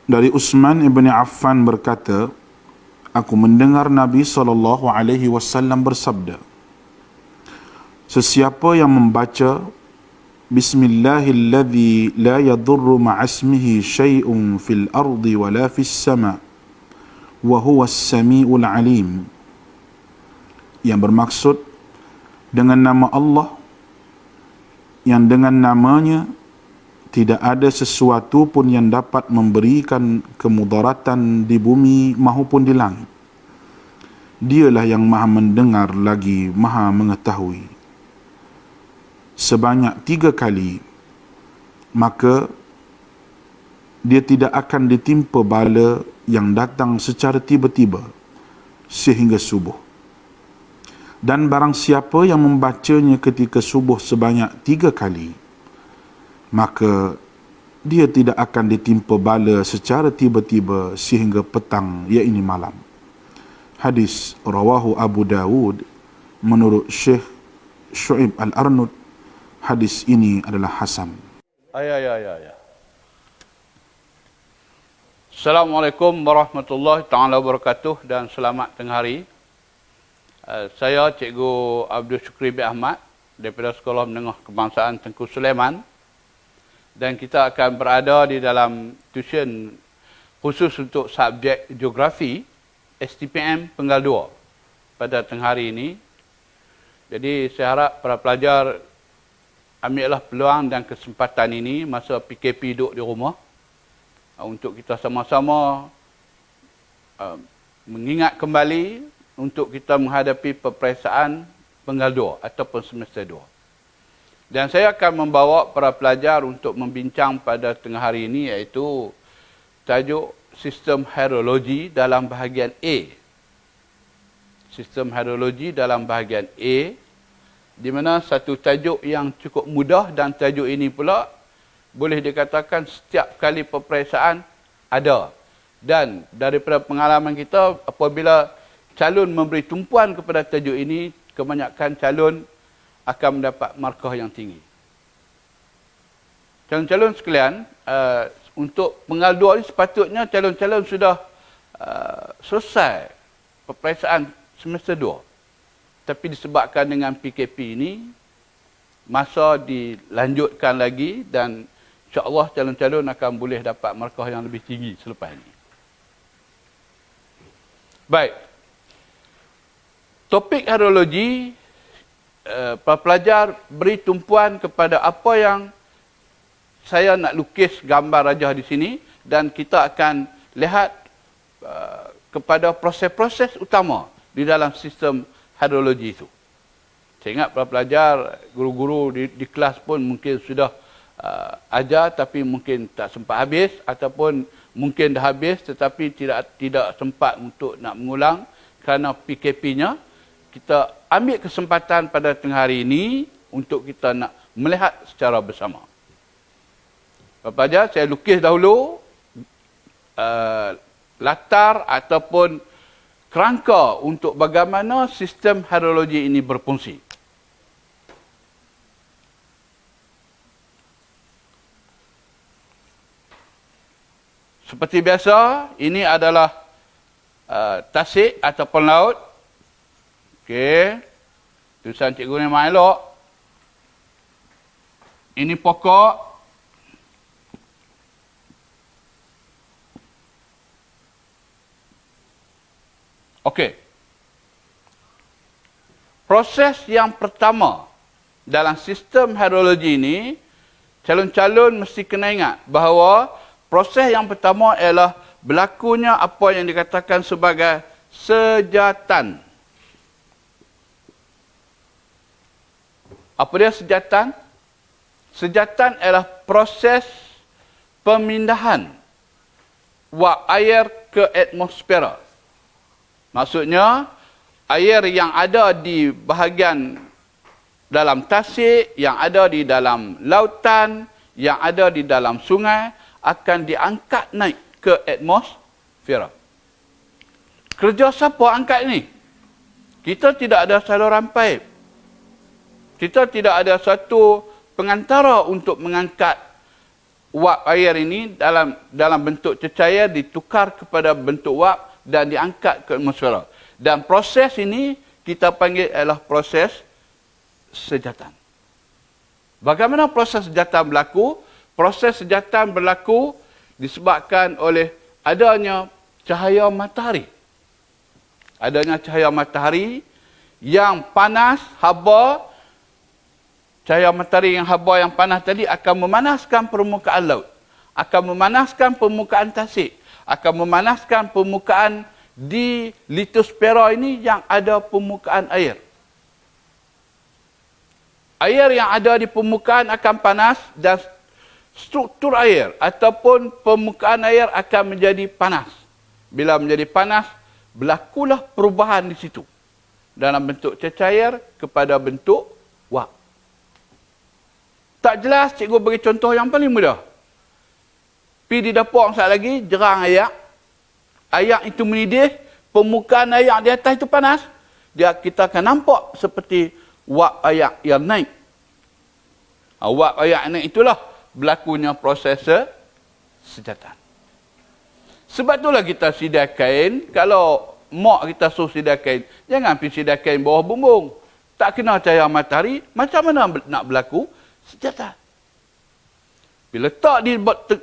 Dari Utsman ibn Affan berkata, aku mendengar Nabi SAW bersabda, sesiapa yang membaca Bismillahilladzi la yadurru ma'asmihi syai'un fil ardi wala fis sama' wa huwas sami'ul alim, yang bermaksud dengan nama Allah yang dengan namanya tidak ada sesuatu pun yang dapat memberikan kemudaratan di bumi maupun di langit. Dialah yang maha mendengar lagi maha mengetahui. Sebanyak 3 kali, maka dia tidak akan ditimpa bala yang datang secara tiba-tiba sehingga subuh. Dan barang siapa yang membacanya ketika subuh sebanyak 3 kali, maka dia tidak akan ditimpa bala secara tiba-tiba sehingga petang, iaitu malam. Hadis rawahu Abu Dawud menurut Syekh Syu'ib Al-Arnud. Hadis ini adalah hasan. Assalamualaikum warahmatullahi taala wabarakatuh dan selamat tengah hari. Saya Cikgu Abdul Syukri bin Ahmad daripada Sekolah Menengah Kebangsaan Tengku Sulaiman, dan kita akan berada di dalam tuition khusus untuk subjek geografi STPM Penggal 2 pada tengah hari ini. Jadi saya harap para pelajar ambillah peluang dan kesempatan ini masa PKP duduk di rumah untuk kita sama-sama mengingat kembali untuk kita menghadapi peperiksaan Penggal 2 ataupun semester 2. Dan saya akan membawa para pelajar untuk membincang pada tengah hari ini, iaitu tajuk sistem hidrologi dalam bahagian A. Sistem hidrologi dalam bahagian A, di mana satu tajuk yang cukup mudah, dan tajuk ini pula boleh dikatakan setiap kali peperiksaan ada. Dan daripada pengalaman kita, apabila calon memberi tumpuan kepada tajuk ini, kebanyakan calon akan mendapat markah yang tinggi. Calon-calon sekalian, untuk Penggal 2 ini sepatutnya calon-calon sudah selesai peperiksaan semester 2. Tapi disebabkan dengan PKP ini, masa dilanjutkan lagi, dan insya-Allah calon-calon akan boleh dapat markah yang lebih tinggi selepas ini. Baik. Topik hidrologi, para pelajar beri tumpuan kepada apa yang saya nak lukis gambar rajah di sini, dan kita akan lihat kepada proses-proses utama di dalam sistem hidrologi itu. Saya ingat para pelajar, guru-guru di kelas pun mungkin sudah ajar, tapi mungkin tak sempat habis, ataupun mungkin dah habis tetapi tidak sempat untuk nak mengulang kerana PKP-nya. Kita ambil kesempatan pada tengah hari ini untuk kita nak melihat secara bersama. Para pelajar, saya lukis dahulu latar ataupun kerangka untuk bagaimana sistem hidrologi ini berfungsi. Seperti biasa, ini adalah tasik ataupun laut. Okey. Tulisan cikgu ni memang elok. Ini pokok. Okey. Proses yang pertama dalam sistem hidrologi ini, calon-calon mesti kena ingat bahawa proses yang pertama ialah berlakunya apa yang dikatakan sebagai sejatan. Apa dia sejatan? Sejatan ialah proses pemindahan wap air ke atmosfera. Maksudnya, air yang ada di bahagian dalam tasik, yang ada di dalam lautan, yang ada di dalam sungai, akan diangkat naik ke atmosfera. Kerja siapa angkat ini? Kita tidak ada saluran paip. Kita tidak ada satu pengantara untuk mengangkat wap air ini dalam bentuk cecair ditukar kepada bentuk wap dan diangkat ke atmosfera. Dan proses ini kita panggil adalah proses sejatan. Bagaimana proses sejatan berlaku? Proses sejatan berlaku disebabkan oleh adanya cahaya matahari. Adanya cahaya matahari yang panas, haba. Cahaya matahari yang haba yang panas tadi akan memanaskan permukaan laut. Akan memanaskan permukaan tasik. Akan memanaskan permukaan di litosfera ini yang ada permukaan air. Air yang ada di permukaan akan panas dan struktur air ataupun permukaan air akan menjadi panas. Bila menjadi panas, berlakulah perubahan di situ. Dalam bentuk cecair kepada bentuk wap. Tak jelas, cikgu bagi contoh yang paling mudah. Pi di dapur sekali lagi, jerang ayak. Ayak itu mendidih, permukaan ayak di atas itu panas. Kita akan nampak seperti wap ayak yang naik. Wap ayak yang naik itulah berlakunya proses sejatan. Sebab itulah kita sidai kain. Kalau mak kita suruh sidai kain, jangan pergi sidai kain bawah bumbung. Tak kena cahaya matahari, macam mana nak berlaku sejatan? Bila letak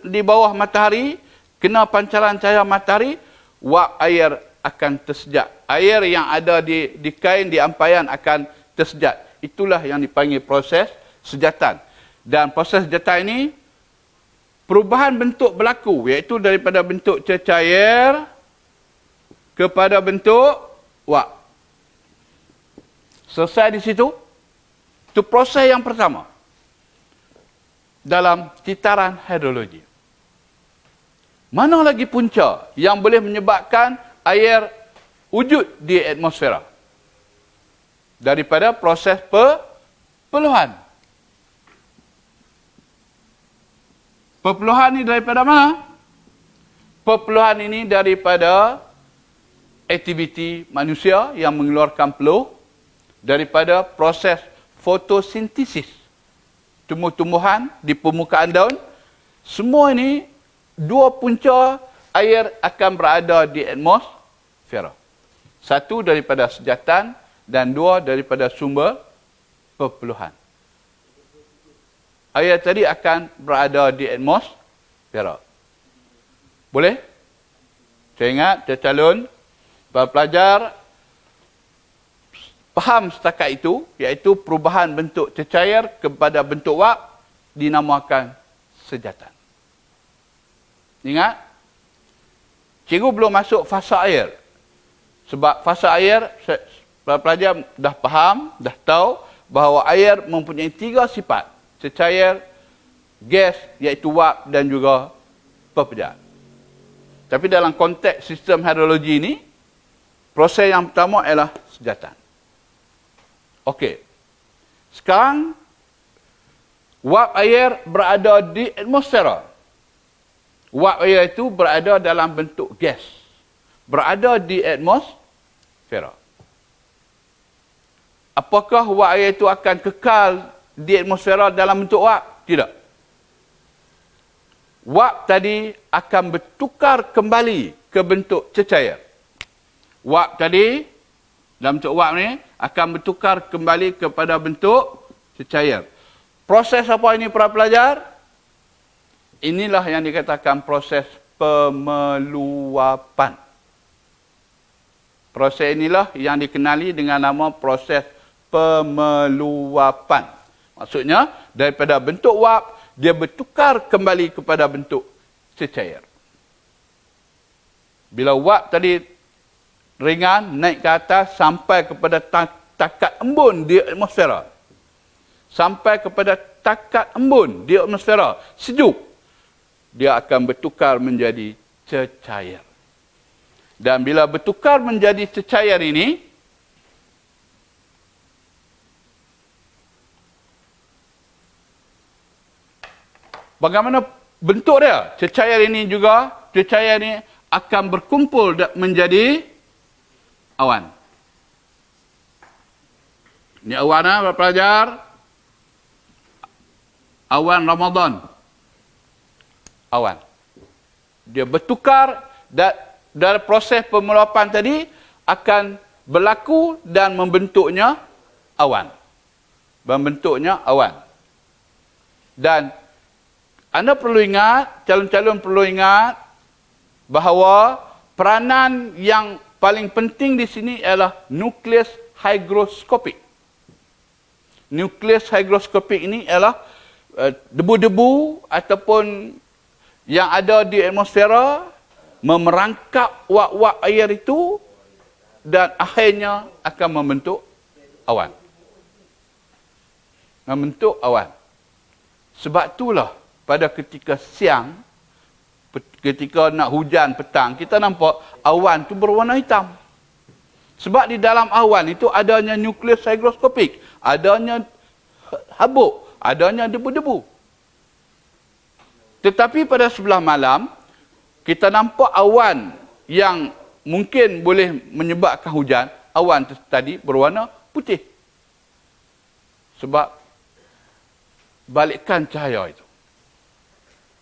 di bawah matahari, kena pancaran cahaya matahari, wap air akan tersejat. Air yang ada di kain, di ampaian akan tersejat. Itulah yang dipanggil proses sejatan. Dan proses sejatan ini, perubahan bentuk berlaku, iaitu daripada bentuk cecair kepada bentuk wap. Selesai di situ. Itu proses yang pertama dalam titaran hidrologi. Mana lagi punca yang boleh menyebabkan air wujud di atmosfera? Daripada proses pepeluhan. Pepeluhan ini daripada mana? Pepeluhan ini daripada aktiviti manusia yang mengeluarkan peluh, daripada proses fotosintesis tumbuh-tumbuhan di permukaan daun. Semua ini dua punca air akan berada di atmosfera. Satu daripada sejatan dan dua daripada sumber pepeluhan. Air tadi akan berada di atmosfera. Boleh? Saya ingat, calon para pelajar faham setakat itu, iaitu perubahan bentuk cecair kepada bentuk wap dinamakan sejatan. Ingat, cikgu belum masuk fasa air. Sebab fasa air, pelajar dah faham, dah tahu bahawa air mempunyai 3 sifat. Cecair, gas, iaitu wap dan juga pepejat. Tapi dalam konteks sistem hidrologi ini, proses yang pertama ialah sejatan. Okey. Sekarang, wap air berada di atmosfera. Wap air itu berada dalam bentuk gas. Berada di atmosfera. Apakah wap air itu akan kekal di atmosfera dalam bentuk wap? Tidak. Wap tadi akan bertukar kembali ke bentuk cecair. Wap tadi, dalam bentuk wap ni, akan bertukar kembali kepada bentuk cecair. Proses apa ini para pelajar? Inilah yang dikatakan proses pemeluwapan. Proses inilah yang dikenali dengan nama proses pemeluwapan. Maksudnya, daripada bentuk wap, dia bertukar kembali kepada bentuk cecair. Bila wap tadi ringan, naik ke atas sampai kepada takat embun di atmosfera. Sampai kepada takat embun di atmosfera, sejuk. Dia akan bertukar menjadi cecair. Dan bila bertukar menjadi cecair ini, bagaimana bentuk dia? Cecair ini juga, cecair ini akan berkumpul menjadi awan. Ini awan apa pelajar? Awan Ramadan. awan. Dia bertukar dan dari proses pemeluapan tadi akan berlaku dan membentuknya awan. Membentuknya awan. Dan anda perlu ingat, calon-calon perlu ingat bahawa peranan yang paling penting di sini ialah nukleus hygroskopik. Nukleus hygroskopik ini ialah debu-debu ataupun yang ada di atmosfera memerangkap wap-wap air itu dan akhirnya akan membentuk awan. Membentuk awan. Sebab itulah pada ketika siang, ketika nak hujan petang, kita nampak awan itu berwarna hitam. Sebab di dalam awan itu adanya nukleus hygroskopik, adanya habuk, adanya debu-debu. Tetapi pada sebelah malam, kita nampak awan yang mungkin boleh menyebabkan hujan, awan tadi berwarna putih. Sebab balikkan cahaya itu.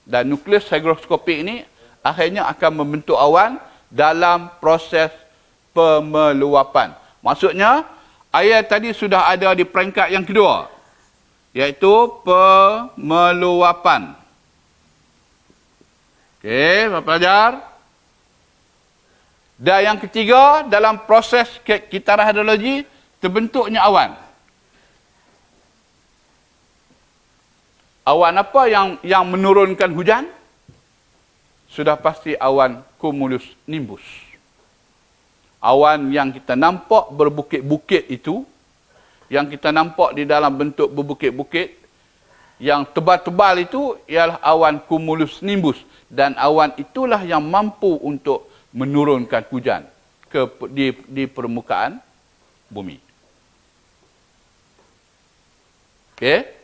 Dan nukleus hygroskopik ini akhirnya akan membentuk awan dalam proses pemeluapan. Maksudnya, air tadi sudah ada di peringkat yang kedua, iaitu pemeluapan. Okey, Bapak pelajar. Dan yang ketiga, dalam proses kitaran hidrologi, terbentuknya awan. Awan apa yang menurunkan hujan? Sudah pasti awan cumulus nimbus. Awan yang kita nampak berbukit-bukit itu, yang kita nampak di dalam bentuk berbukit-bukit, yang tebal-tebal itu ialah awan cumulus nimbus. Dan awan itulah yang mampu untuk menurunkan hujan di permukaan bumi. Okey.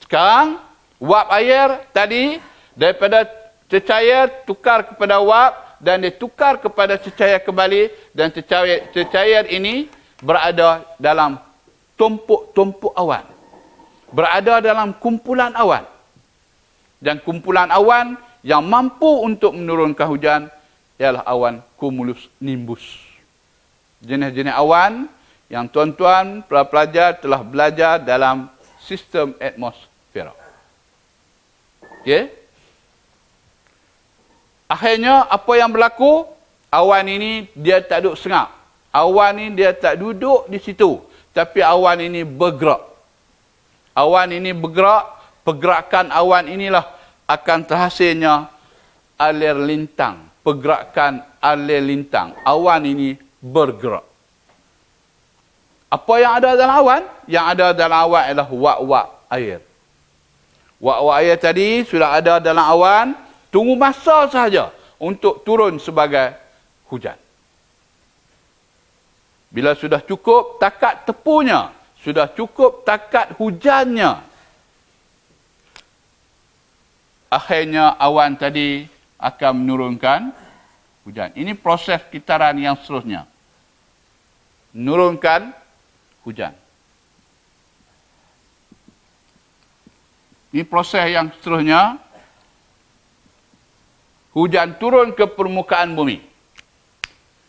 Sekarang, wap air tadi daripada cecair tukar kepada wap dan dia tukar kepada cecair kembali dan cecair ini berada dalam tumpuk-tumpuk awan. Berada dalam kumpulan awan. Dan kumpulan awan yang mampu untuk menurunkan hujan ialah awan cumulus nimbus. Jenis-jenis awan yang tuan-tuan pelajar telah belajar dalam sistem atmosfera. Okey? Akhirnya apa yang berlaku? Awan ini dia tak duduk sengap. Awan ini dia tak duduk di situ. Tapi awan ini bergerak. Awan ini bergerak. Pergerakan awan inilah akan terhasilnya alir lintang. Pergerakan alir lintang. Awan ini bergerak. Apa yang ada dalam awan? Yang ada dalam awan adalah wap-wap air. Wap-wap air tadi sudah ada dalam awan, tunggu masa sahaja untuk turun sebagai hujan. Bila sudah cukup takat tepunya, sudah cukup takat hujannya, akhirnya awan tadi akan menurunkan hujan. Ini proses kitaran yang seterusnya. Menurunkan hujan. Ini proses yang seterusnya. Hujan turun ke permukaan bumi.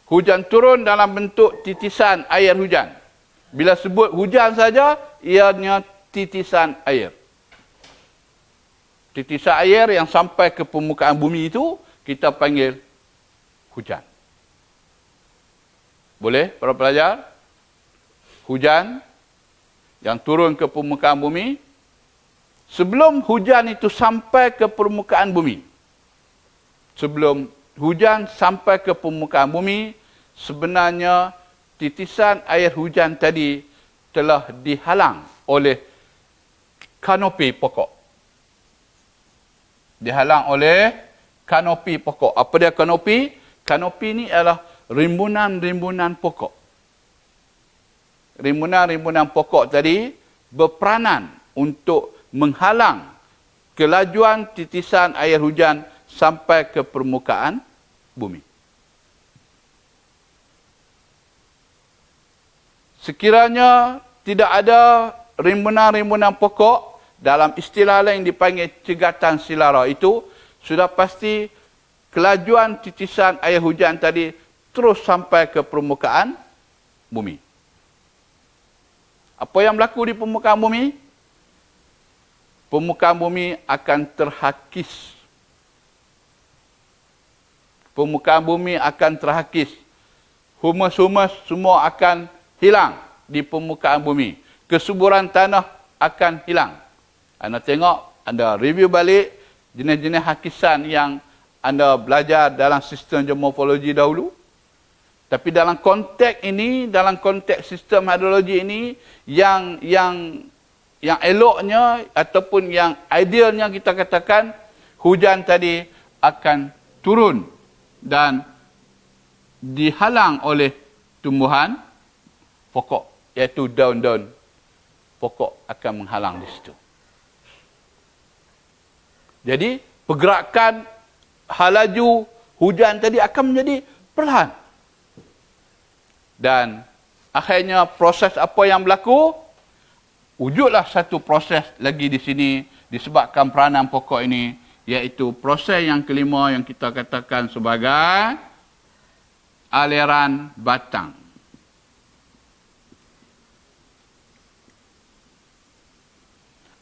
Hujan turun dalam bentuk titisan air hujan. Bila sebut hujan saja, ianya titisan air. Titisan air yang sampai ke permukaan bumi itu, kita panggil hujan. Boleh, para pelajar? Hujan yang turun ke permukaan bumi. Sebelum hujan itu sampai ke permukaan bumi, sebelum hujan sampai ke permukaan bumi, sebenarnya titisan air hujan tadi telah dihalang oleh kanopi pokok. Dihalang oleh kanopi pokok. Apa dia kanopi? Kanopi ini adalah rimbunan-rimbunan pokok. Rimbunan-rimbunan pokok tadi berperanan untuk menghalang kelajuan titisan air hujan sampai ke permukaan bumi. Sekiranya tidak ada rimbunan-rimbunan pokok, dalam istilah lain dipanggil cegatan silara itu, sudah pasti kelajuan titisan air hujan tadi terus sampai ke permukaan bumi. Apa yang berlaku di permukaan bumi? Permukaan bumi akan terhakis. Permukaan bumi akan terhakis. Humus-humus semua akan hilang di permukaan bumi. Kesuburan tanah akan hilang. Anda tengok, anda review balik jenis-jenis hakisan yang anda belajar dalam sistem geomorfologi dahulu. Tapi dalam konteks ini, dalam konteks sistem hidrologi ini, yang eloknya ataupun yang idealnya kita katakan, hujan tadi akan turun dan dihalang oleh tumbuhan pokok, iaitu daun-daun pokok akan menghalang di situ. Jadi pergerakan halaju hujan tadi akan menjadi perlahan. Dan akhirnya proses apa yang berlaku? Wujudlah satu proses lagi di sini disebabkan peranan pokok ini, iaitu proses yang kelima yang kita katakan sebagai aliran batang.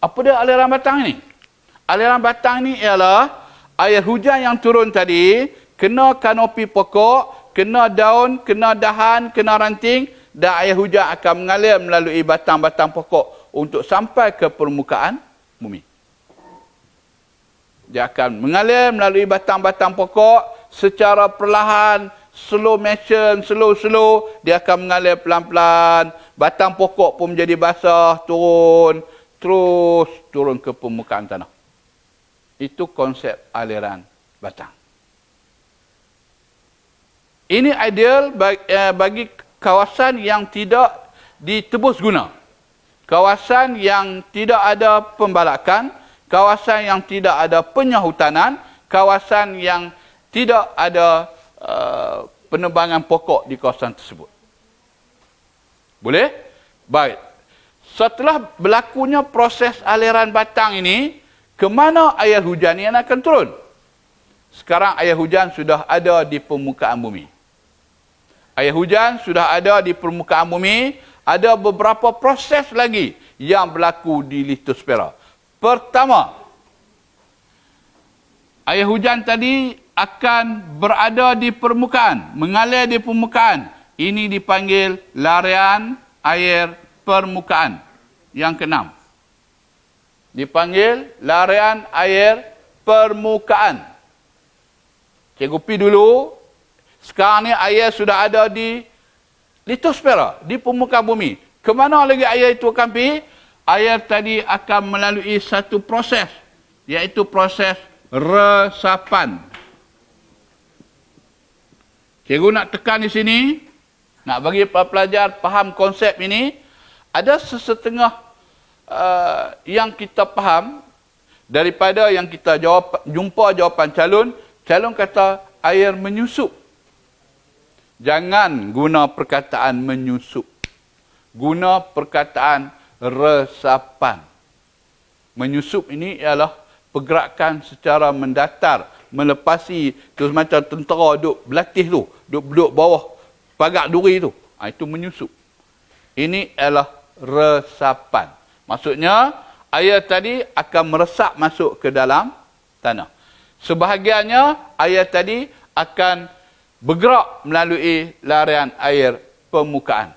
Apa dia aliran batang ini? Aliran batang ini ialah air hujan yang turun tadi kena kanopi pokok, kena daun, kena dahan, kena ranting, dan air hujan akan mengalir melalui batang-batang pokok untuk sampai ke permukaan bumi. Dia akan mengalir melalui batang-batang pokok secara perlahan, slow motion, slow, dia akan mengalir pelan-pelan. Batang pokok pun menjadi basah, terus turun ke permukaan tanah. Itu konsep aliran batang. Ini ideal bagi kawasan yang tidak ditebus guna. Kawasan yang tidak ada pembalakan, kawasan yang tidak ada penyahutanan, kawasan yang tidak ada penebangan pokok di kawasan tersebut. Boleh? Baik. Setelah berlakunya proses aliran batang ini, ke mana air hujan ini akan turun? Sekarang air hujan sudah ada di permukaan bumi. Air hujan sudah ada di permukaan bumi, ada beberapa proses lagi yang berlaku di litosfera. Pertama, air hujan tadi akan berada di permukaan, mengalir di permukaan. Ini dipanggil larian air permukaan. Yang keenam, dipanggil larian air permukaan. Cikgu pi dulu, sekarang ni air sudah ada di litosfera, di permukaan bumi. Kemana lagi air itu akan pergi? Air tadi akan melalui satu proses, iaitu proses resapan. Cikgu nak tekan di sini, nak bagi pelajar faham konsep ini. Ada sesetengah yang kita faham daripada yang kita jumpa jawapan calon kata air menyusup. Jangan guna perkataan menyusup. Guna perkataan resapan. Menyusup ini ialah pergerakan secara mendatar, melepasi tu macam tentera duk berlatih tu, duk bawah pagar duri tu. Itu menyusup. Ini ialah resapan. Maksudnya air tadi akan meresap masuk ke dalam tanah. Sebahagiannya air tadi akan bergerak melalui larian air permukaan.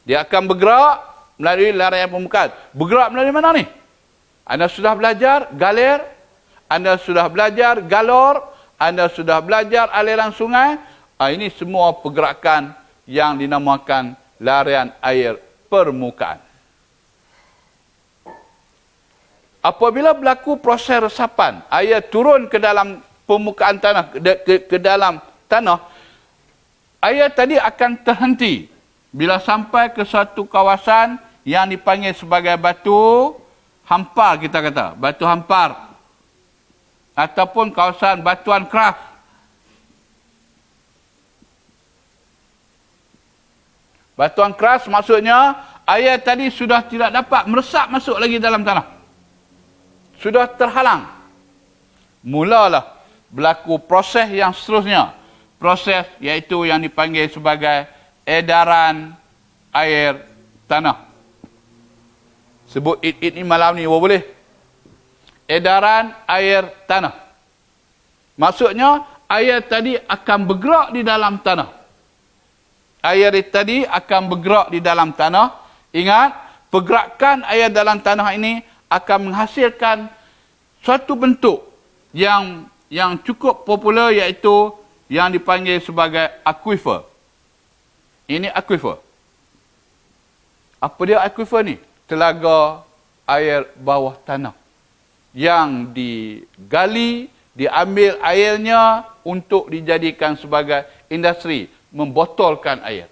Dia akan bergerak melalui larian permukaan. Bergerak melalui mana ni? Anda sudah belajar galer, Anda sudah belajar galor, Anda sudah belajar aliran sungai. Ini semua pergerakan yang dinamakan larian air permukaan. Apabila berlaku proses resapan, air turun ke dalam permukaan tanah, ke dalam tanah, air tadi akan terhenti bila sampai ke satu kawasan yang dipanggil sebagai batu hampar, kita kata, batu hampar, ataupun kawasan batuan keras. Batuan keras maksudnya air tadi sudah tidak dapat meresap masuk lagi dalam tanah. Sudah terhalang. mulalah berlaku proses yang seterusnya. Proses iaitu yang dipanggil sebagai edaran air tanah. Sebut it ni malam ni, boleh? Edaran air tanah. Maksudnya, air tadi akan bergerak di dalam tanah. Air tadi akan bergerak di dalam tanah. Ingat, pergerakan air dalam tanah ini akan menghasilkan suatu bentuk yang cukup popular, iaitu yang dipanggil sebagai aquifer. Ini aquifer. Apa dia aquifer ni? Telaga air bawah tanah yang digali, diambil airnya untuk dijadikan sebagai industri membotolkan air.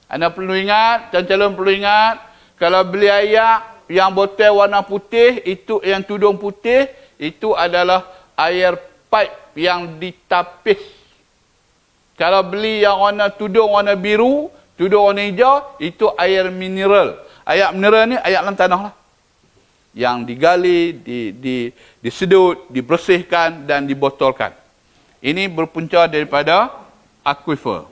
Anda perlu ingat, dan calon perlu ingat, kalau beli air yang botol warna putih, itu yang tudung putih, itu adalah air pipe yang ditapis. Kalau beli yang tudung warna biru, tudung warna hijau, itu air mineral. Air mineral ni air dalam tanah lah. Yang digali, disedut, dibersihkan dan dibotolkan. Ini berpunca daripada aquifer.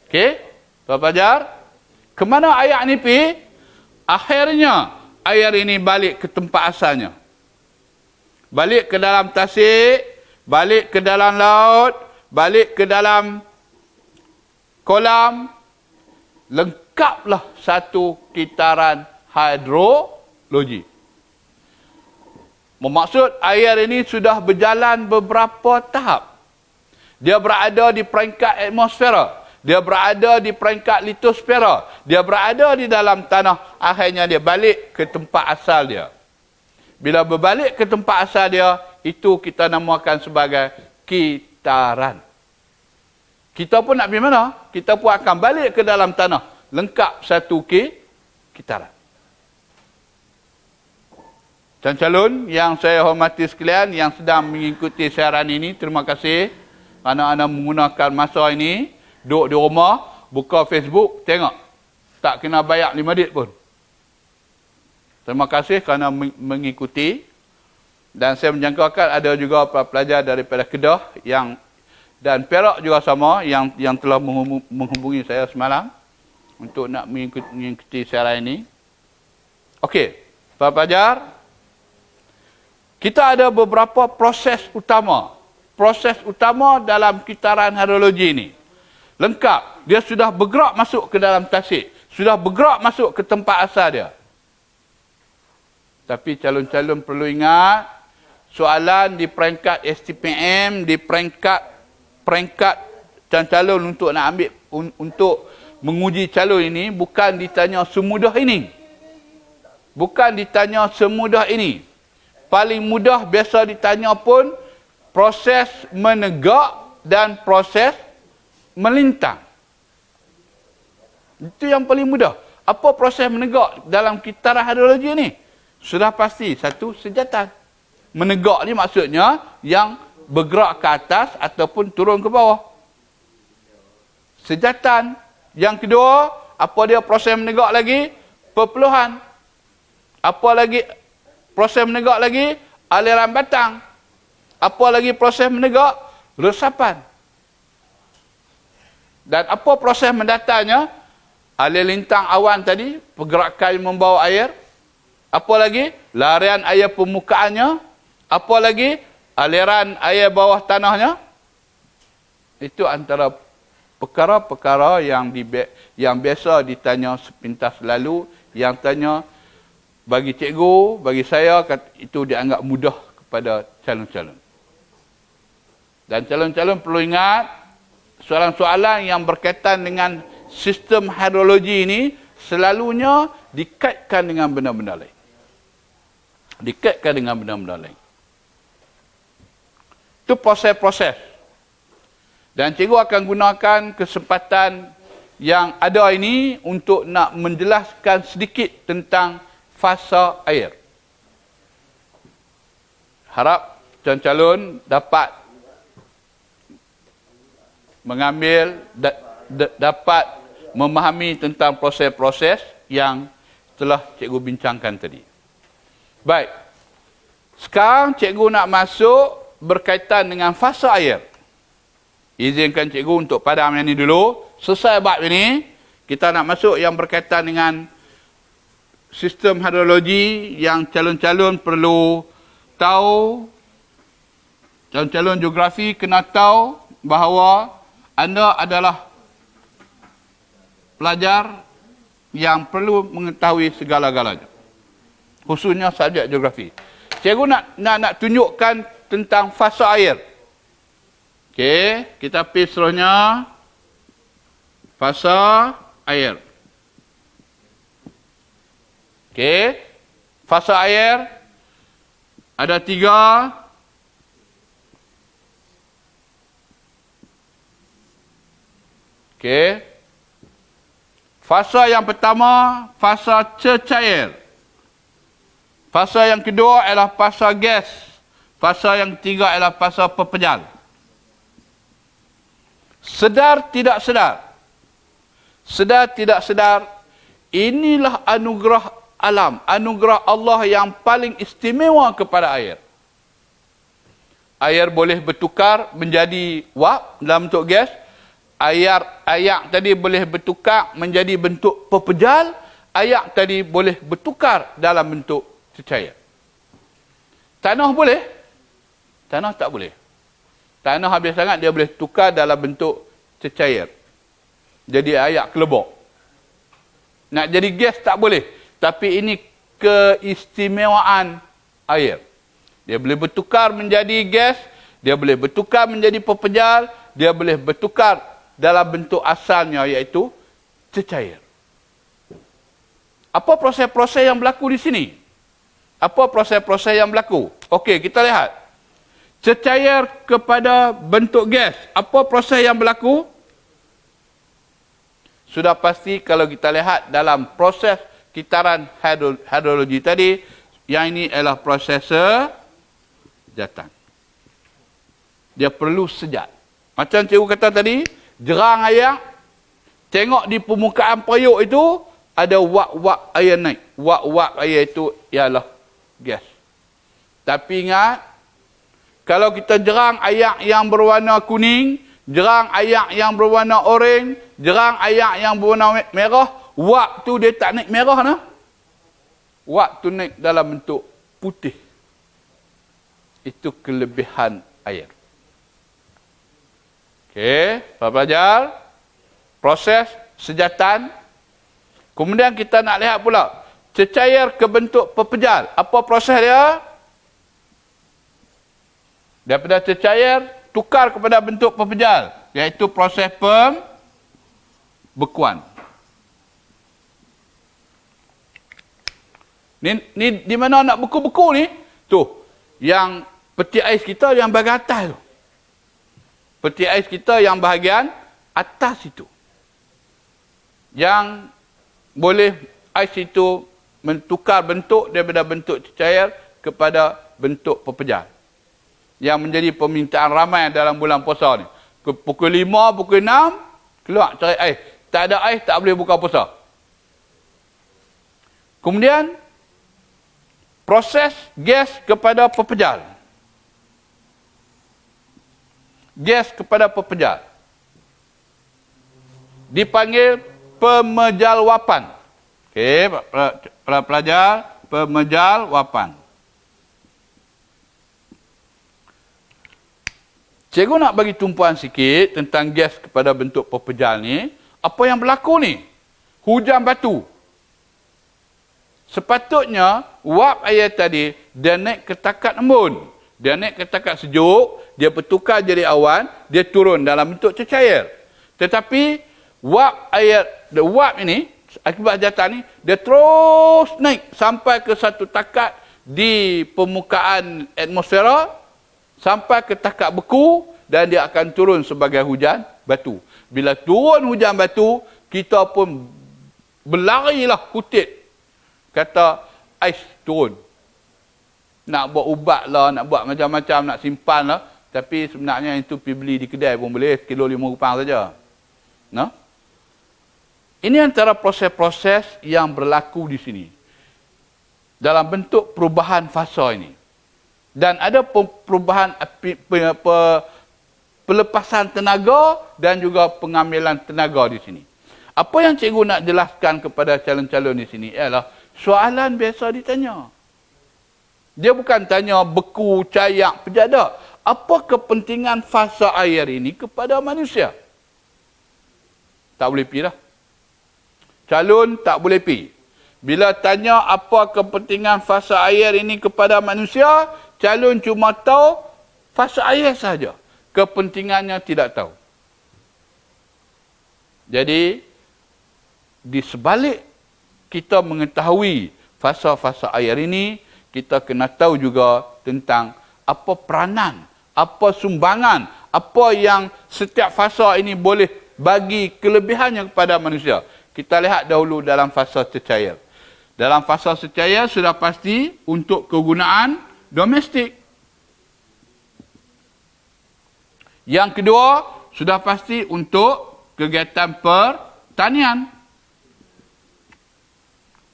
Okey, Tuan Fajar, kemana air ni pergi? Akhirnya air ini balik ke tempat asalnya. Balik ke dalam tasik, balik ke dalam laut, balik ke dalam kolam. Lengkaplah satu kitaran hidrologi. Bermaksud air ini sudah berjalan beberapa tahap. Dia berada di peringkat atmosfera. Dia berada di peringkat litosfera. Dia berada di dalam tanah. Akhirnya dia balik ke tempat asal dia. Bila berbalik ke tempat asal dia, itu kita namakan sebagai kitaran. Kita pun nak pergi mana? Kita pun akan balik ke dalam tanah. Lengkap satu kitaran. Dan calon yang saya hormati sekalian, yang sedang mengikuti siaran ini, terima kasih kerana anda menggunakan masa ini, duduk di rumah, buka Facebook, tengok. Tak kena bayar 5 ringgit pun. Terima kasih kerana mengikuti. Dan saya menjangkakan ada juga pelajar daripada Kedah dan Perak juga sama yang telah menghubungi saya semalam untuk nak mengikuti siaran ini. Okey, Pak Pelajar, kita ada beberapa proses utama. Proses utama dalam kitaran hidrologi ini. Lengkap. Dia sudah bergerak masuk ke dalam tasik. Sudah bergerak masuk ke tempat asal dia. Tapi calon-calon perlu ingat, soalan di peringkat STPM, di peringkat calon untuk nak ambil, untuk menguji calon ini, bukan ditanya semudah ini. Bukan ditanya semudah ini. Paling mudah biasa ditanya pun proses menegak dan proses melintang. Itu yang paling mudah. Apa proses menegak dalam kitaran hidrologi ini? Sudah pasti satu, sejatan. Menegak ni maksudnya yang bergerak ke atas ataupun turun ke bawah. Sejatan. Yang kedua, apa dia proses menegak lagi? Perpeluhan. Apa lagi proses menegak lagi? Aliran batang. Apa lagi proses menegak? Resapan. Dan apa proses mendatanya? Alir lintang awan tadi, pergerakan membawa air. Apa lagi? Larian air permukaannya. Apa lagi? Aliran air bawah tanahnya. Itu antara perkara-perkara yang biasa ditanya sepintas lalu, yang tanya bagi cikgu, bagi saya, itu dianggap mudah kepada calon-calon. Dan calon-calon perlu ingat, soalan-soalan yang berkaitan dengan sistem hidrologi ini selalunya dikaitkan dengan benda-benda lain. Dikaitkan dengan benda-benda lain. Itu proses-proses. Dan cikgu akan gunakan kesempatan yang ada ini untuk nak menjelaskan sedikit tentang fasa air. Harap calon-calon dapat mengambil, dapat memahami tentang proses-proses yang telah cikgu bincangkan tadi. Baik, Sekarang cikgu nak masuk berkaitan dengan fasa air. Izinkan cikgu untuk padam yang ni dulu. Selesai bab ini, kita nak masuk yang berkaitan dengan sistem hidrologi yang calon-calon perlu tahu. Calon-calon geografi kena tahu bahawa anda adalah pelajar yang perlu mengetahui segala-galanya. Khususnya subjek geografi. Cikgu nak tunjukkan tentang fasa air. Okey, kita pergi seterusnya. Fasa air. Okey, fasa air ada 3. Okey. Fasa yang pertama, fasa cecair. Fasa yang kedua adalah fasa gas. Fasa yang ketiga adalah fasa pepejal. Sedar tidak sedar. Sedar tidak sedar, inilah anugerah alam, anugerah Allah yang paling istimewa kepada air. Air boleh bertukar menjadi wap dalam bentuk gas. Air tadi boleh bertukar menjadi bentuk pepejal. Air tadi boleh bertukar dalam bentuk cecair. Tanah boleh? Tanah tak boleh. Tanah habis sangat dia boleh tukar dalam bentuk cecair. Jadi air kelebok. Nak jadi gas tak boleh. Tapi ini keistimewaan air. Dia boleh bertukar menjadi gas. Dia boleh bertukar menjadi pepejal. Dia boleh bertukar dalam bentuk asalnya iaitu cecair. Apa proses-proses yang berlaku di sini? Apa proses-proses yang berlaku? Okey, kita lihat. Cecair kepada bentuk gas. Apa proses yang berlaku? Sudah pasti kalau kita lihat dalam proses kitaran hidrologi tadi, yang ini adalah proses sejatan. Dia perlu sejat. Macam cikgu kata tadi, jerang air, tengok di permukaan periuk itu, ada wap-wap air naik. Wap-wap air itu ialah gas. Tapi ingat, kalau kita jerang air yang berwarna kuning, jerang air yang berwarna oranye, jerang air yang berwarna merah, wap tu dia tak naik merah nah. Wap tu naik dalam bentuk putih. Itu kelebihan air. Okey, para pelajar, proses sejatan. Kemudian kita nak lihat pula cecair ke bentuk pepejal. Apa proses dia? Daripada cecair tukar kepada bentuk pepejal, iaitu proses pembekuan. Ni di mana nak beku-beku ni? Tu, yang peti ais kita yang bahagian atas tu. Peti ais kita yang bahagian atas itu. Yang boleh ais itu mentukar bentuk daripada bentuk cecair kepada bentuk pepejal. Yang menjadi permintaan ramai dalam bulan puasa ni. Pukul 5, pukul 6, keluar cari ais. Tak ada ais, tak boleh buka puasa. Kemudian, proses gas kepada pepejal. Gas kepada pepejal dipanggil pemejalwapan. Okey, para pelajar, pemejalwapan. Cikgu nak bagi tumpuan sikit tentang gas kepada bentuk pepejal ni. Apa yang berlaku ni? Hujan batu. Sepatutnya wap air tadi dia naik ke takat embun. Dia naik ke takat sejuk, dia bertukar jadi awan, dia turun dalam bentuk cecair. Tetapi wap ini, akibat jatuh ni, dia terus naik sampai ke satu takat di permukaan atmosfera, sampai ke takat beku, dan dia akan turun sebagai hujan batu. Bila turun hujan batu, kita pun berlarilah kutip. Kata, ais turun. Nak buat ubat lah, nak buat macam-macam, nak simpan lah. Tapi sebenarnya itu pergi beli di kedai pun boleh, kilo 5 rupang saja. Nah? Ini antara proses-proses yang berlaku di sini. Dalam bentuk perubahan fasa ini. Dan ada perubahan pelepasan tenaga dan juga pengambilan tenaga di sini. Apa yang cikgu nak jelaskan kepada calon-calon di sini ialah soalan biasa ditanya. Dia bukan tanya beku, cayak, pejadak. Apa kepentingan fasa air ini kepada manusia? Tak boleh pergi dah. Calon tak boleh pergi. Bila tanya apa kepentingan fasa air ini kepada manusia, calon cuma tahu fasa air sahaja. Kepentingannya tidak tahu. Jadi, di sebalik kita mengetahui fasa-fasa air ini, kita kena tahu juga tentang apa peranan, apa sumbangan, apa yang setiap fasa ini boleh bagi kelebihannya kepada manusia. Kita lihat dahulu dalam fasa cecair. Dalam fasa cecair sudah pasti untuk kegunaan domestik. Yang kedua, sudah pasti untuk kegiatan pertanian.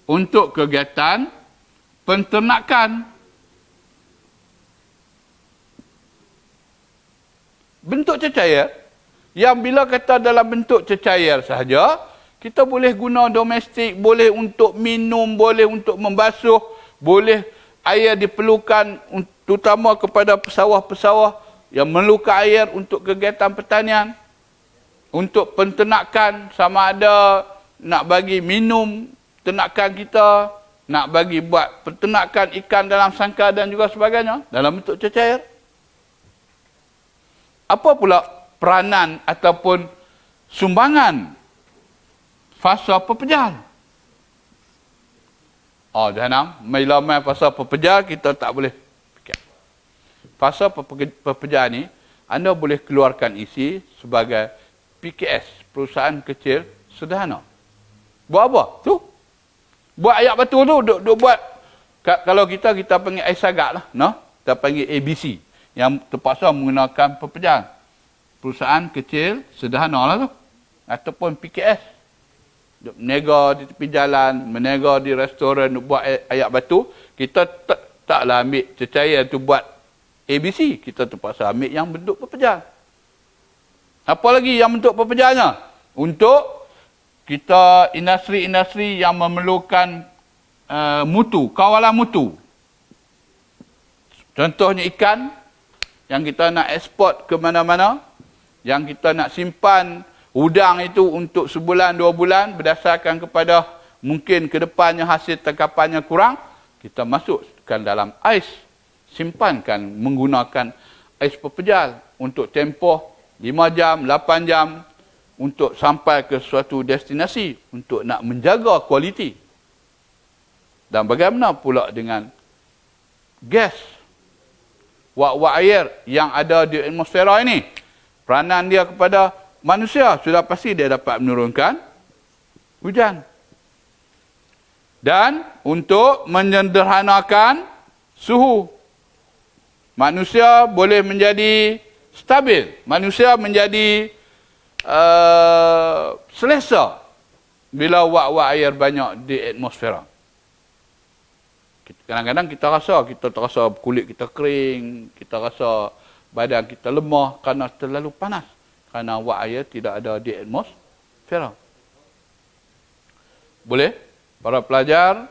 Untuk kegiatan penternakan. Bentuk cecair, yang bila kata dalam bentuk cecair sahaja, kita boleh guna domestik, boleh untuk minum, boleh untuk membasuh, boleh air diperlukan terutama kepada pesawah-pesawah yang memerlukan air untuk kegiatan pertanian, untuk penternakan, sama ada nak bagi minum ternakan kita, nak bagi buat penternakan ikan dalam sangkar dan juga sebagainya, dalam bentuk cecair. Apa pula peranan ataupun sumbangan fasa pepejal? Oh, jangan bila main fasa pepejal kita tak boleh fikir. Fasa pepejal ni anda boleh keluarkan isi sebagai PKS, perusahaan kecil sederhana. Buat apa? Tu. Buat ayak batu tu duk buat. Kalau kita panggil air sagak lah, no? Kita panggil ABC yang terpaksa menggunakan pepejal. Perusahaan kecil sederhana lah tu. Ataupun PKS. Duk menega di tepi jalan, menega di restoran, buat ayak batu. Kita taklah ambil cecair tu buat ABC. Kita terpaksa ambil yang bentuk pepejal. Apa lagi yang bentuk pepejalnya? Untuk kita industri-industri yang memerlukan mutu, kawalan mutu. Contohnya ikan yang kita nak ekspor ke mana-mana, yang kita nak simpan udang itu untuk sebulan, 2 bulan berdasarkan kepada mungkin ke depannya hasil tangkapannya kurang, kita masukkan dalam ais, simpankan menggunakan ais pepejal untuk tempoh 5 jam, 8 jam untuk sampai ke suatu destinasi untuk nak menjaga kualiti. Dan bagaimana pula dengan gas, wak-wak air yang ada di atmosfera ini? Peranan dia kepada manusia sudah pasti dia dapat menurunkan hujan. Dan untuk menyederhanakan suhu, manusia boleh menjadi stabil, manusia menjadi selesa bila wak-wak air banyak di atmosfera. Kadang-kadang kita terasa kulit kita kering, kita rasa badan kita lemah kerana terlalu panas, kerana wak air tidak ada di atmosfera. Boleh? Para pelajar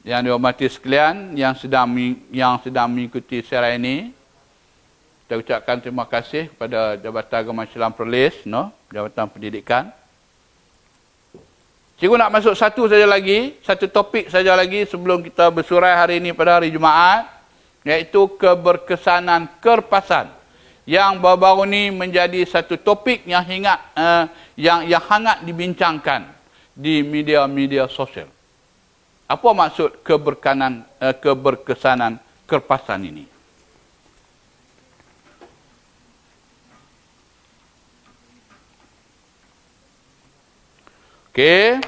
yang dihormati sekalian, yang sedang mengikuti siaran ini, kita ucapkan terima kasih kepada Jabatan Agama Islam Perlis, Jabatan Pendidikan. Cikgu nak masuk satu topik saja lagi sebelum kita bersurai hari ini pada hari Jumaat, iaitu keberkesanan kerpasan, yang baru-baru ini menjadi satu topik yang hangat dibincangkan di media-media sosial. Apa maksud keberkesanan kerpasan ini? Okey.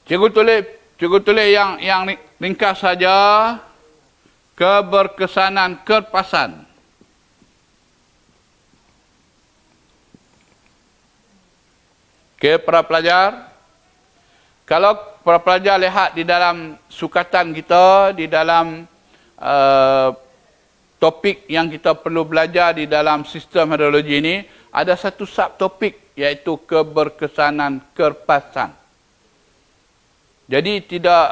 Cikgu tulis yang ringkas saja. Keberkesanan kerpasan. Okey, para pelajar. Kalau para pelajar lihat di dalam sukatan kita, di dalam topik yang kita perlu belajar di dalam sistem hidrologi ini, ada satu subtopik iaitu keberkesanan kerpasan. Jadi tidak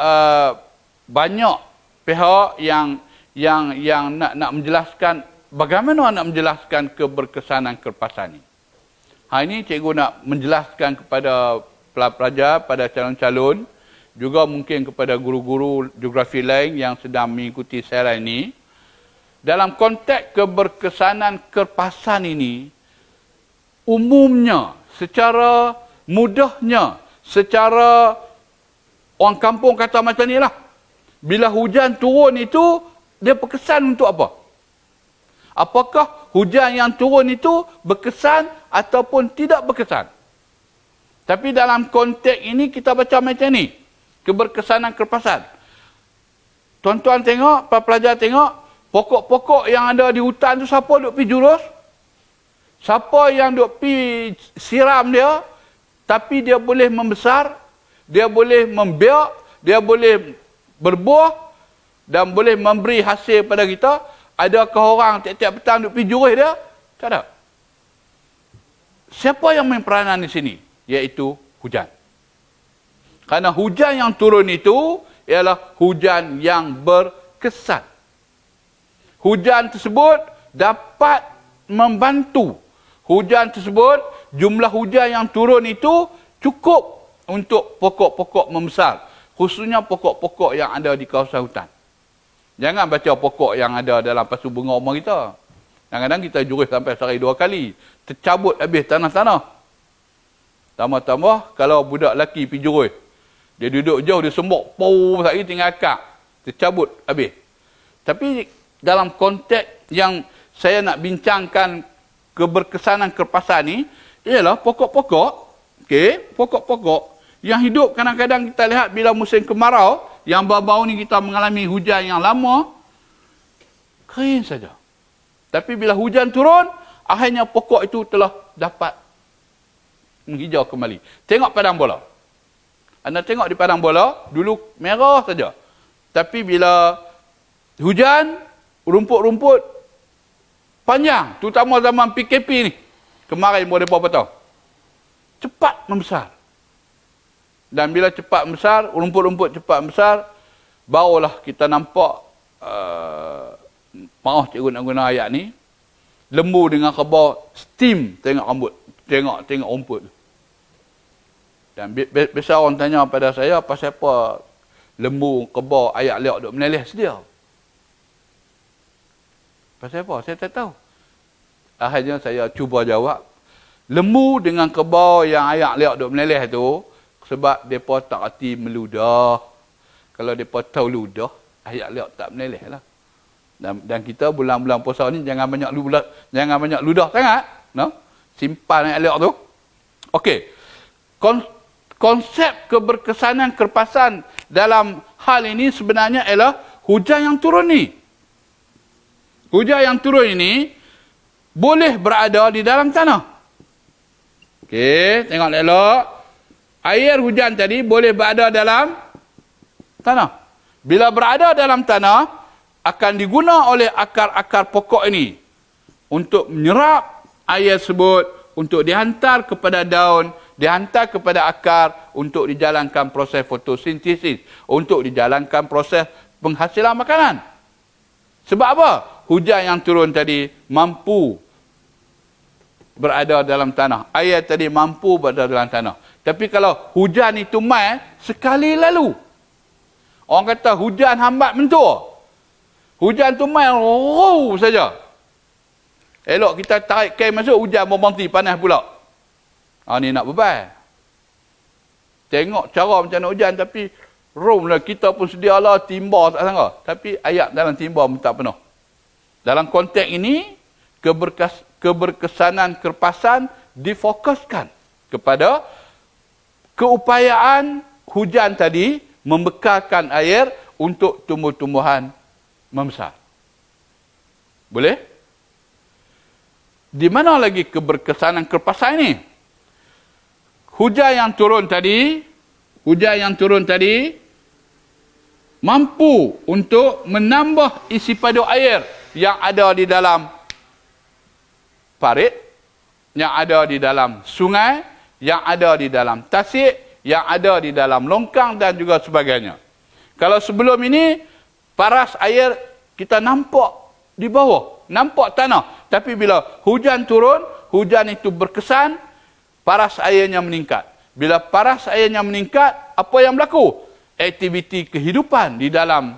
banyak pihak yang nak menjelaskan bagaimana nak menjelaskan keberkesanan kerpasan ini. Hari ini cikgu nak menjelaskan kepada pelajar, pada calon-calon, juga mungkin kepada guru-guru geografi lain yang sedang mengikuti siaran ini. Dalam konteks keberkesanan kerpasan ini, umumnya, secara mudahnya, secara orang kampung kata macam ni lah. Bila hujan turun itu, dia berkesan untuk apa? Apakah hujan yang turun itu berkesan ataupun tidak berkesan? Tapi dalam konteks ini kita baca macam ni. Keberkesanan kerpasan. Tuan-tuan tengok, para pelajar tengok, pokok-pokok yang ada di hutan tu siapa duk pergi jurus? Siapa yang duk pergi siram dia, tapi dia boleh membesar, dia boleh membiak, dia boleh berbuah dan boleh memberi hasil pada kita. Adakah orang tiap-tiap petang duk pergi jurus dia? Tak ada. Siapa yang main peranan di sini? Iaitu hujan. Karena hujan yang turun itu ialah hujan yang berkesan. Hujan tersebut dapat membantu. Hujan tersebut, jumlah hujan yang turun itu cukup untuk pokok-pokok membesar. Khususnya pokok-pokok yang ada di kawasan hutan. Jangan baca pokok yang ada dalam pasu bunga rumah kita. Kadang-kadang kita jurus sampai sehari 2 kali. Tercabut habis tanah-tanah. Tambah-tambah, kalau budak lelaki pergi jurus, dia duduk jauh, dia sembok, pau, sekali tinggal akak. Tercabut habis. Tapi dalam konteks yang saya nak bincangkan keberkesanan kerpasan ni, ialah pokok-pokok, pokok-pokok yang hidup kadang-kadang kita lihat bila musim kemarau, yang baru-baru ni kita mengalami hujan yang lama, kering saja. Tapi bila hujan turun, akhirnya pokok itu telah dapat menghijau kembali. Tengok padang bola. Anda tengok di padang bola, dulu merah saja. Tapi bila hujan, rumput-rumput panjang, terutama zaman PKP ni, kemarin boleh berapa tahun, cepat membesar. Dan bila cepat membesar, rumput-rumput cepat membesar, barulah kita nampak, maaf cikgu nak guna ayat ni, lembu dengan kebau steam tengok rambut, tengok rumput. Dan biasa orang tanya pada saya, pasal apa lembu, kebau, ayak liak duk meneleh sedia? Pasal apa? Saya tak tahu. Akhirnya saya cuba jawab, lembu dengan kebau yang ayak liak duk meneleh tu, sebab mereka tak reti meludah. Kalau mereka tahu ludah, ayak liak tak meneleh lah. Dan kita bulan-bulan puasa ni jangan banyak ludah sangat. No? Simpan ayak liak tu. Okey. Konsep keberkesanan kerpasan dalam hal ini sebenarnya ialah hujan yang turun ni. Hujan yang turun ini boleh berada di dalam tanah. Okey, tengok elok. Air hujan tadi boleh berada dalam tanah. Bila berada dalam tanah, akan diguna oleh akar-akar pokok ini untuk menyerap air tersebut, untuk dihantar kepada daun, dihantar kepada akar untuk dijalankan proses fotosintesis, untuk dijalankan proses penghasilan makanan. Sebab apa? Hujan yang turun tadi mampu berada dalam tanah. Air tadi mampu berada dalam tanah. Tapi kalau hujan itu mai sekali lalu, orang kata hujan hambat mentua. Hujan tu mai saja. Elok kita tarik kain masuk, hujan berhenti, panas pula. Ni nak beban. Tengok cara macam nak hujan, tapi lah kita pun sedialah timba tak sangka. Tapi ayat dalam timba pun tak penuh. Dalam konteks ini, keberkesanan kerpasan difokuskan kepada keupayaan hujan tadi membekalkan air untuk tumbuh-tumbuhan membesar. Boleh? Di mana lagi keberkesanan kerpasan ini? Hujan yang turun tadi mampu untuk menambah isi padu air yang ada di dalam parit, yang ada di dalam sungai, yang ada di dalam tasik, yang ada di dalam longkang dan juga sebagainya. Kalau sebelum ini, paras air kita nampak di bawah, nampak tanah. Tapi bila hujan turun, hujan itu berkesan, paras airnya meningkat. Bila paras airnya meningkat, apa yang berlaku? Aktiviti kehidupan di dalam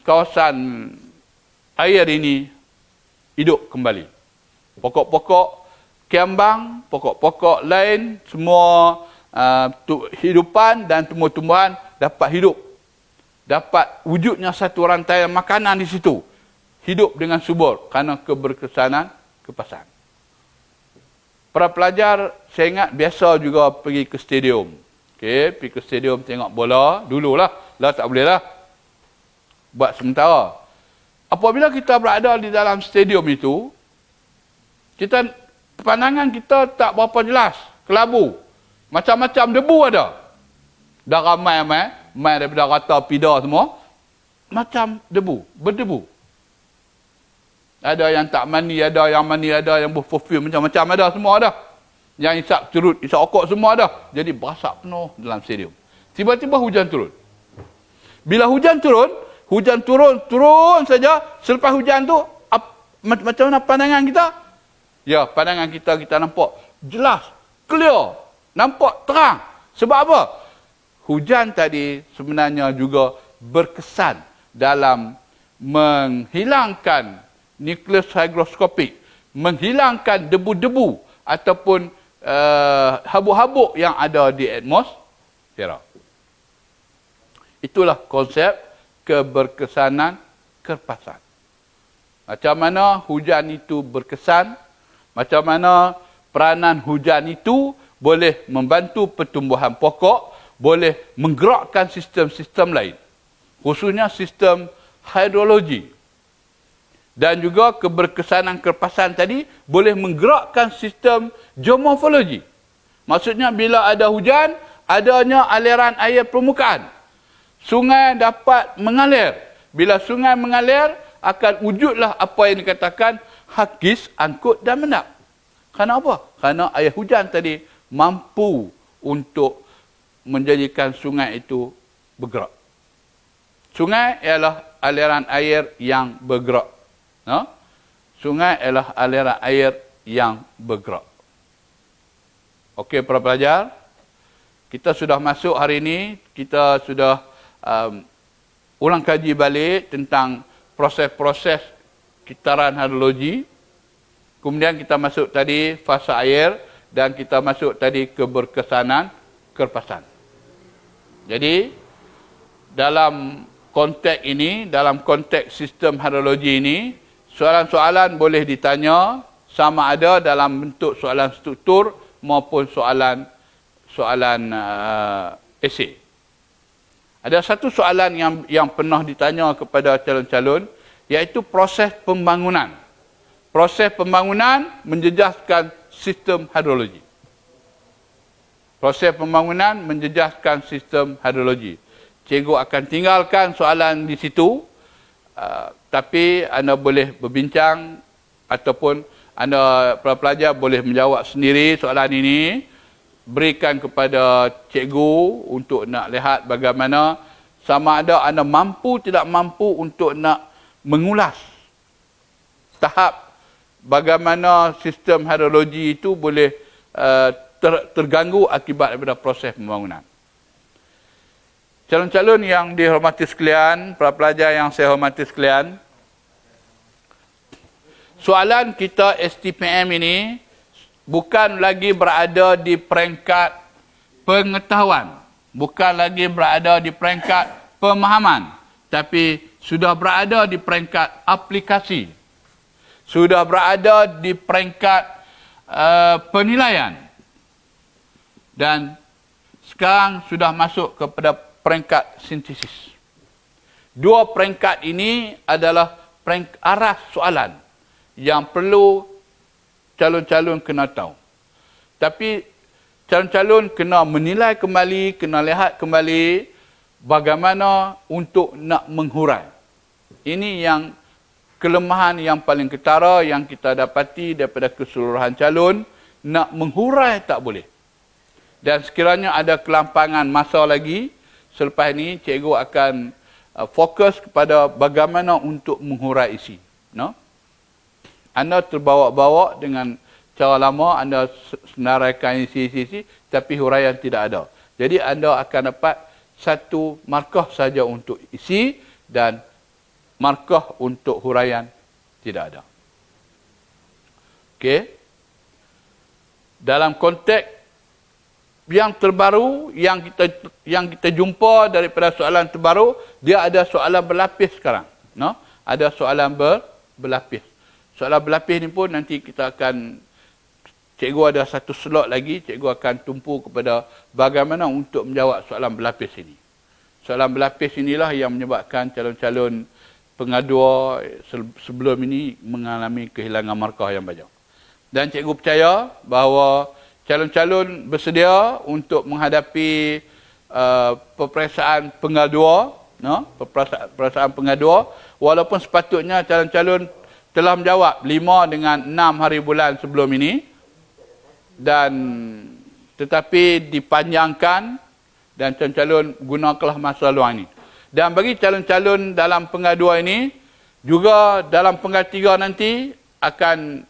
kawasan air ini hidup kembali. Pokok-pokok kiambang, pokok-pokok lain, semua hidupan dan tumbuh-tumbuhan dapat hidup. Dapat wujudnya satu rantai makanan di situ. Hidup dengan subur kerana keberkesanan kepasan. Para pelajar, saya ingat biasa juga pergi ke stadium. Okey, pergi ke stadium tengok bola. Dululah, lah tak boleh lah. Buat sementara. Apabila kita berada di dalam stadium itu, pandangan kita tak berapa jelas. Kelabu. Macam-macam debu ada. Dah ramai-ramai. Mai daripada rata pida semua. Macam debu. Berdebu. Ada yang tak mandi, ada yang mandi, ada yang berperfume. Macam-macam ada, semua ada. Yang isap cerut, isap okok semua ada. Jadi berasak penuh dalam stadium. Tiba-tiba hujan turun. Bila hujan turun saja. Selepas hujan tu, macam mana pandangan kita? Ya, pandangan kita nampak jelas, clear, nampak terang. Sebab apa? Hujan tadi sebenarnya juga berkesan dalam menghilangkan nukleus hygroskopik, menghilangkan debu-debu ataupun habuk-habuk yang ada di atmosfera. Itulah konsep keberkesanan kerpasan. Macam mana hujan itu berkesan, macam mana peranan hujan itu boleh membantu pertumbuhan pokok, boleh menggerakkan sistem-sistem lain. Khususnya sistem hidrologi. Dan juga keberkesanan kerpasan tadi boleh menggerakkan sistem geomorfologi. Maksudnya bila ada hujan, adanya aliran air permukaan. Sungai dapat mengalir. Bila sungai mengalir, akan wujudlah apa yang dikatakan hakis, angkut dan mendap. Kerana apa? Kerana air hujan tadi mampu untuk menjadikan sungai itu bergerak. Sungai ialah aliran air yang bergerak. No? Sungai ialah aliran air yang bergerak. Okey, para pelajar. Kita sudah masuk hari ini. Kita sudah ulang kaji balik tentang proses-proses kitaran hidrologi. Kemudian kita masuk tadi fasa air. Dan kita masuk tadi keberkesanan kerpasan. Jadi, dalam konteks ini, dalam konteks sistem hidrologi ini, soalan-soalan boleh ditanya sama ada dalam bentuk soalan struktur maupun soalan esei. Ada satu soalan yang pernah ditanya kepada calon-calon, iaitu proses pembangunan. Proses pembangunan menjejaskan sistem hidrologi. Proses pembangunan menjejaskan sistem hidrologi. Cikgu akan tinggalkan soalan di situ, tapi anda boleh berbincang ataupun anda pelajar boleh menjawab sendiri soalan ini. Berikan kepada cikgu untuk nak lihat bagaimana sama ada anda mampu tidak mampu untuk nak mengulas tahap bagaimana sistem hidrologi itu boleh terganggu akibat daripada proses pembangunan. Calon-calon yang dihormati sekalian, para pelajar yang saya hormati sekalian, soalan kita STPM ini bukan lagi berada di peringkat pengetahuan, bukan lagi berada di peringkat pemahaman, tapi sudah berada di peringkat aplikasi, sudah berada di peringkat penilaian, dan sekarang sudah masuk kepada peringkat sintesis. Dua peringkat ini adalah arah soalan yang perlu calon-calon kena tahu. Tapi calon-calon kena menilai kembali, kena lihat kembali bagaimana untuk nak menghurai. Ini yang kelemahan yang paling ketara yang kita dapati daripada keseluruhan calon. Nak menghurai tak boleh. Dan sekiranya ada kelampangan masa lagi, selepas ini cikgu akan fokus kepada bagaimana untuk menghurai isi. No? Anda terbawa-bawa dengan cara lama, anda senaraikan isi-isi, tapi huraian tidak ada. Jadi anda akan dapat satu markah saja untuk isi dan markah untuk huraian tidak ada. Okey. Dalam konteks yang terbaru yang kita jumpa daripada soalan terbaru, dia ada soalan berlapis sekarang. No? Ada soalan berlapis. Soalan berlapis ni pun nanti kita akan, cikgu ada satu slot lagi, cikgu akan tumpu kepada bagaimana untuk menjawab soalan berlapis ini. Soalan berlapis inilah yang menyebabkan calon-calon pengadua sebelum ini mengalami kehilangan markah yang banyak. Dan cikgu percaya bahawa calon-calon bersedia untuk menghadapi peperiksaan pengadua, no? Peperiksaan pengadua, walaupun sepatutnya calon-calon telah menjawab 5 dengan 6 hari bulan sebelum ini, dan tetapi dipanjangkan dan calon-calon gunakanlah masa luang ini. Dan bagi calon-calon dalam pengadua ini, juga dalam penggal 3 nanti akan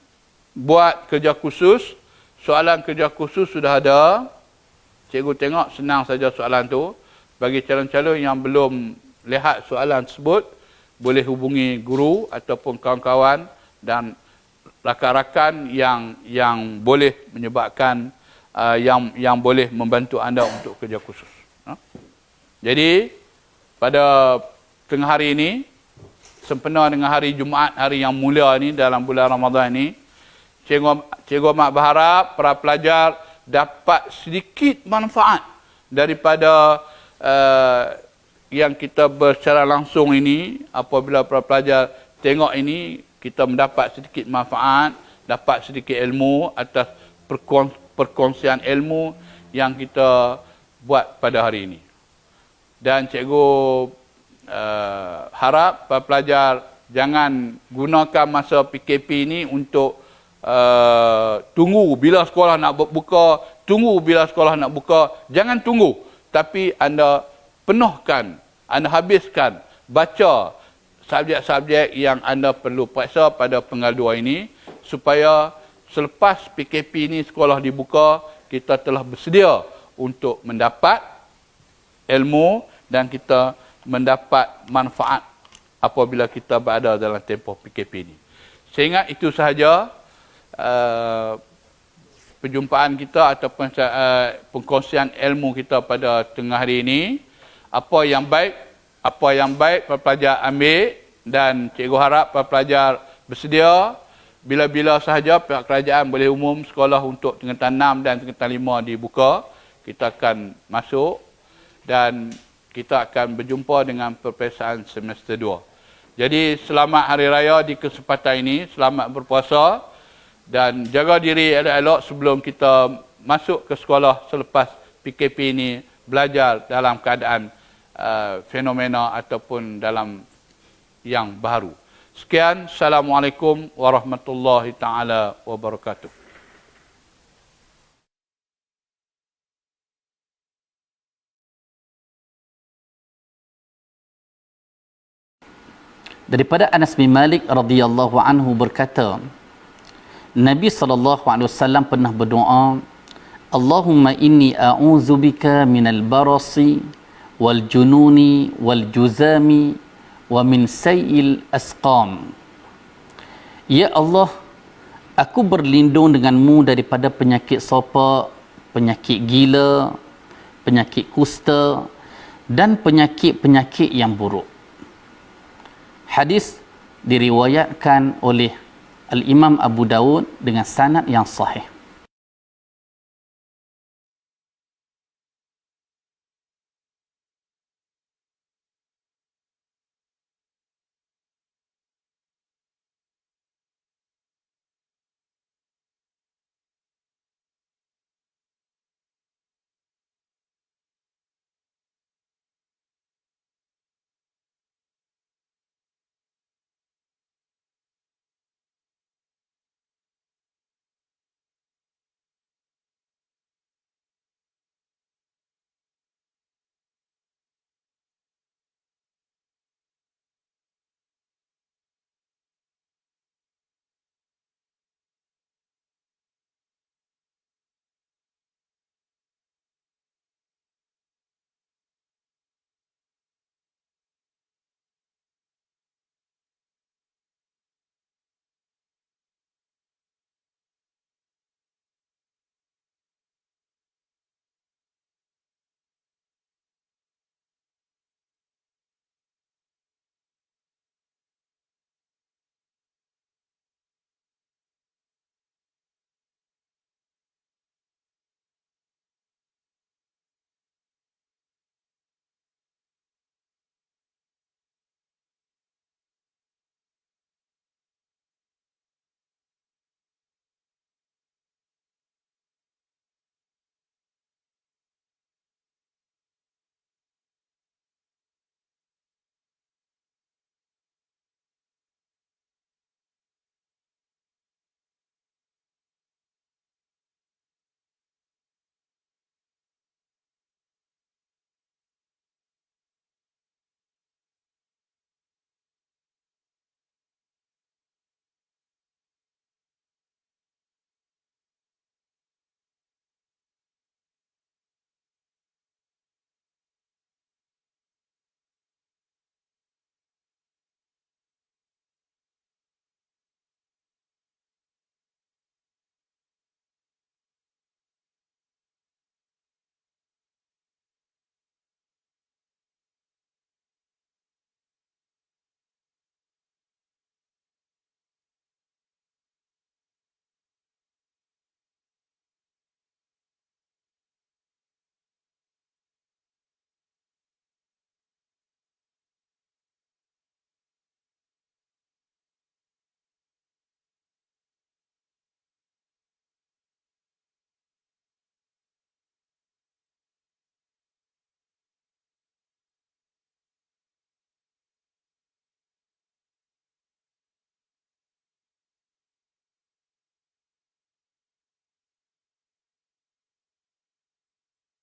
buat kerja khusus. Soalan kerja khusus sudah ada. Cikgu tengok senang saja soalan tu. Bagi calon-calon yang belum lihat soalan tersebut, boleh hubungi guru ataupun kawan-kawan dan rakan-rakan yang boleh menyebabkan yang boleh membantu anda untuk kerja khusus. Jadi pada tengah hari ini, sempena dengan hari Jumaat, hari yang mulia ini dalam bulan Ramadan ini, Cikgu amat berharap para pelajar dapat sedikit manfaat daripada yang kita bersecara langsung ini. Apabila para pelajar tengok ini, kita mendapat sedikit manfaat, dapat sedikit ilmu atas perkongsian ilmu yang kita buat pada hari ini. Dan cikgu harap para pelajar jangan gunakan masa PKP ini untuk tunggu bila sekolah nak buka, jangan tunggu, tapi anda penuhkan, anda habiskan baca subjek-subjek yang anda perlu periksa pada penggal 2 ini, supaya selepas PKP ini sekolah dibuka, kita telah bersedia untuk mendapat ilmu dan kita mendapat manfaat apabila kita berada dalam tempoh PKP ini. Sehingga itu sahaja perjumpaan kita ataupun pengkongsian ilmu kita pada tengah hari ini. Apa yang baik para pelajar ambil, dan cikgu harap para pelajar bersedia bila-bila sahaja pihak kerajaan boleh umum sekolah untuk tingkatan 6 dan tingkatan 5 dibuka, kita akan masuk dan kita akan berjumpa dengan peperiksaan semester 2. Jadi selamat Hari Raya di kesempatan ini, selamat berpuasa dan jaga diri elok-elok sebelum kita masuk ke sekolah selepas PKP ini, belajar dalam keadaan fenomena ataupun dalam yang baru. Sekian, Assalamualaikum warahmatullahi taala wabarakatuh. Daripada Anas bin Malik radhiyallahu anhu berkata, Nabi SAW pernah berdoa, Allahumma inni a'udzubika minal barasi wal jununi wal juzami wa min sayil asqam. Ya Allah, aku berlindung denganmu daripada penyakit sopak, penyakit gila, penyakit kusta dan penyakit-penyakit yang buruk. Hadis diriwayatkan oleh Al-Imam Abu Dawud dengan sanad yang sahih.